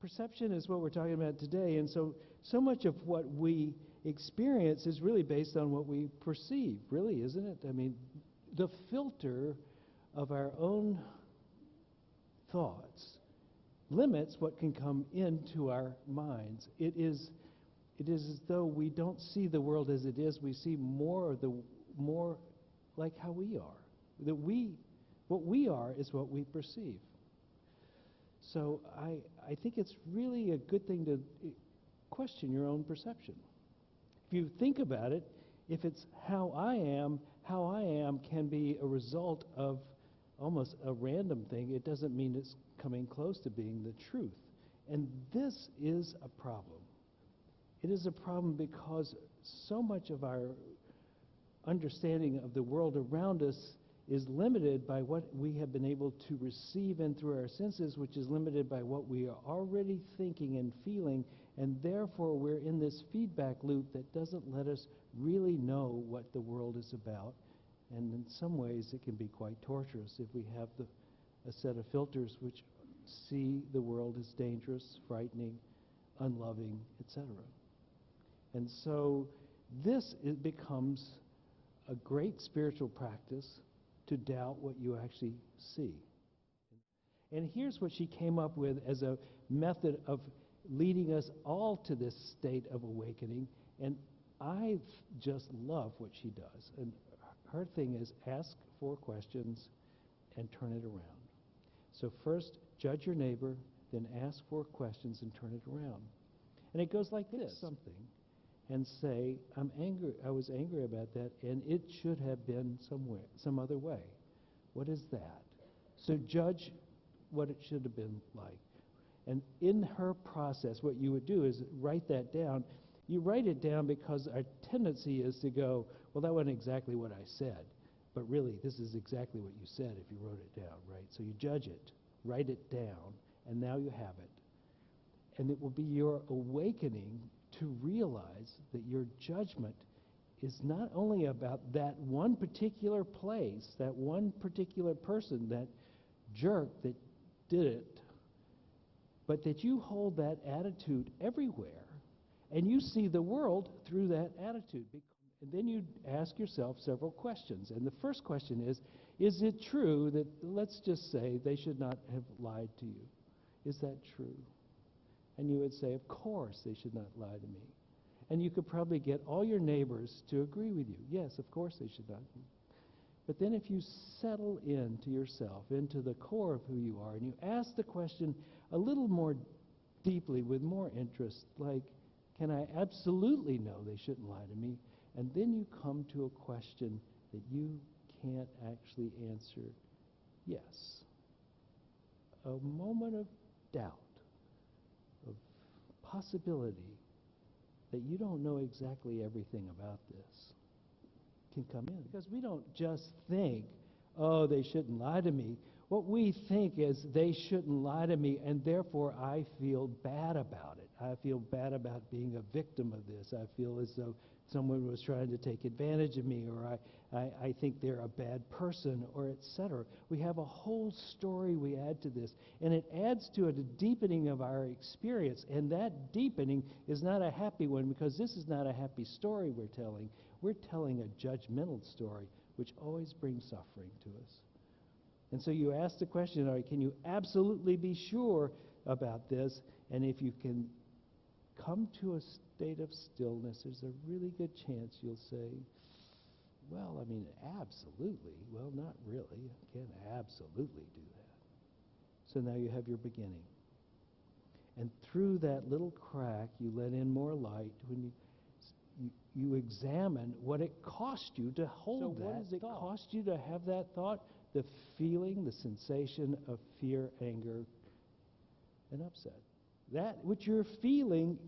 perception is what we're talking about today, and so much of what we experience is really based on what we perceive, really, isn't it? I mean, the filter of our own thoughts limits what can come into our minds. It is as though we don't see the world as it is. We see more like how we are. What we are is what we perceive. So I think it's really a good thing to question your own perception. If you think about it, if it's how I am can be a result of almost a random thing. It doesn't mean it's coming close to being the truth. And this is a problem. It is a problem because so much of our understanding of the world around us is limited by what we have been able to receive in through our senses, which is limited by what we are already thinking and feeling, and therefore we're in this feedback loop that doesn't let us really know what the world is about. And in some ways it can be quite torturous if we have a set of filters which see the world as dangerous, frightening, unloving, etc. And so it becomes a great spiritual practice to doubt what you actually see. And here's what she came up with as a method of leading us all to this state of awakening. And I just love what she does. And her thing is ask 4 questions and turn it around. So first, judge your neighbor, then ask 4 questions and turn it around. And it goes like this: something, and say, I'm angry. I was angry about that, and it should have been some other way. What is that? So judge what it should have been like. And in her process, what you would do is write that down. You write it down because our tendency is to go, well, that wasn't exactly what I said. But really, this is exactly what you said if you wrote it down, right? So you judge it, write it down, and now you have it. And it will be your awakening to realize that your judgment is not only about that one particular place, that one particular person, that jerk that did it, but that you hold that attitude everywhere, and you see the world through that attitude. And then you ask yourself several questions. And the first question is it true that, let's just say, they should not have lied to you? Is that true? And you would say, of course they should not lie to me. And you could probably get all your neighbors to agree with you. Yes, of course they should not. But then if you settle into yourself, into the core of who you are, and you ask the question a little more deeply with more interest, like, can I absolutely know they shouldn't lie to me? And then you come to a question that you can't actually answer yes. A moment of doubt, of possibility that you don't know exactly everything about this can come in. Because we don't just think, oh, they shouldn't lie to me. What we think is they shouldn't lie to me, and therefore I feel bad about it. I feel bad about being a victim of this. I feel as though someone was trying to take advantage of me, or I think they're a bad person, or etc. We have a whole story we add to this, and it adds to it a deepening of our experience, and that deepening is not a happy one, because this is not a happy story we're telling. We're telling a judgmental story, which always brings suffering to us. And so you ask the question, all right, can you absolutely be sure about this? And if you can come to a state of stillness, there's a really good chance you'll say, well, I mean, absolutely. Well, not really. I can't absolutely do that. So now you have your beginning. And through that little crack, you let in more light when you examine what it cost you to hold that. So what does it cost you to have that thought? The feeling, the sensation of fear, anger, and upset. That which you're feeling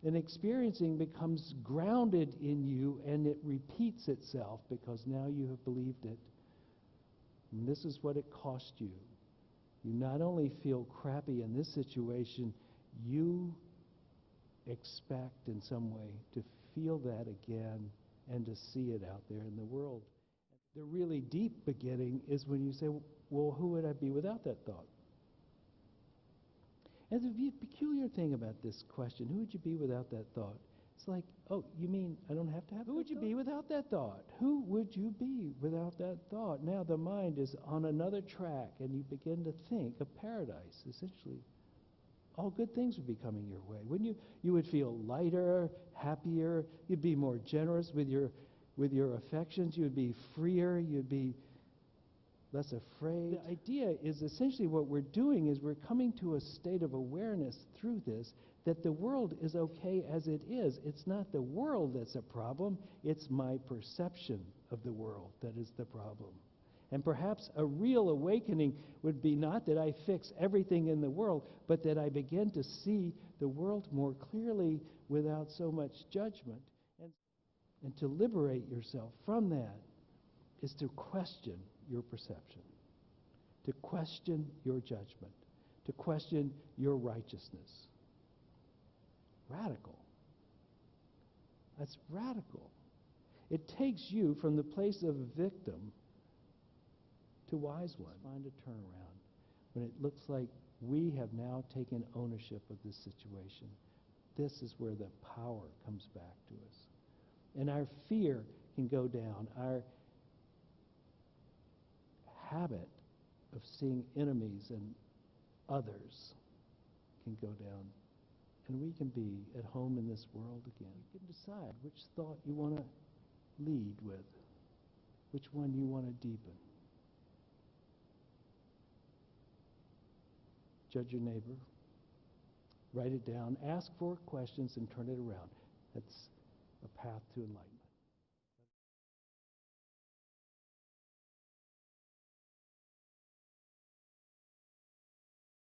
and experiencing becomes grounded in you, and it repeats itself because now you have believed it. And this is what it cost you. You not only feel crappy in this situation, you expect in some way to feel that again and to see it out there in the world. The really deep beginning is when you say, well, who would I be without that thought? And the peculiar thing about this question, who would you be without that thought? It's like, oh, you mean I don't have to have? Who would you be without that thought? Who would you be without that thought? Now the mind is on another track, and you begin to think of paradise, essentially. All good things would be coming your way. Wouldn't you? You would feel lighter, happier. You'd be more generous with your affections. You would be freer. You'd be less afraid. The idea is essentially what we're doing is we're coming to a state of awareness through this that the world is okay as it is. It's not the world that's a problem. It's my perception of the world that is the problem. And perhaps a real awakening would be not that I fix everything in the world, but that I begin to see the world more clearly without so much judgment. And to liberate yourself from that is to question your perception, to question your judgment, to question your righteousness. Radical. That's radical. It takes you from the place of a victim to wise one. Find a turnaround when it looks like we have now taken ownership of this situation. This is where the power comes back to us. And our fear can go down. Our habit of seeing enemies and others can go down. And we can be at home in this world again. You can decide which thought you want to lead with, which one you want to deepen. Judge your neighbor. Write it down. Ask for questions and turn it around. That's a path to enlightenment.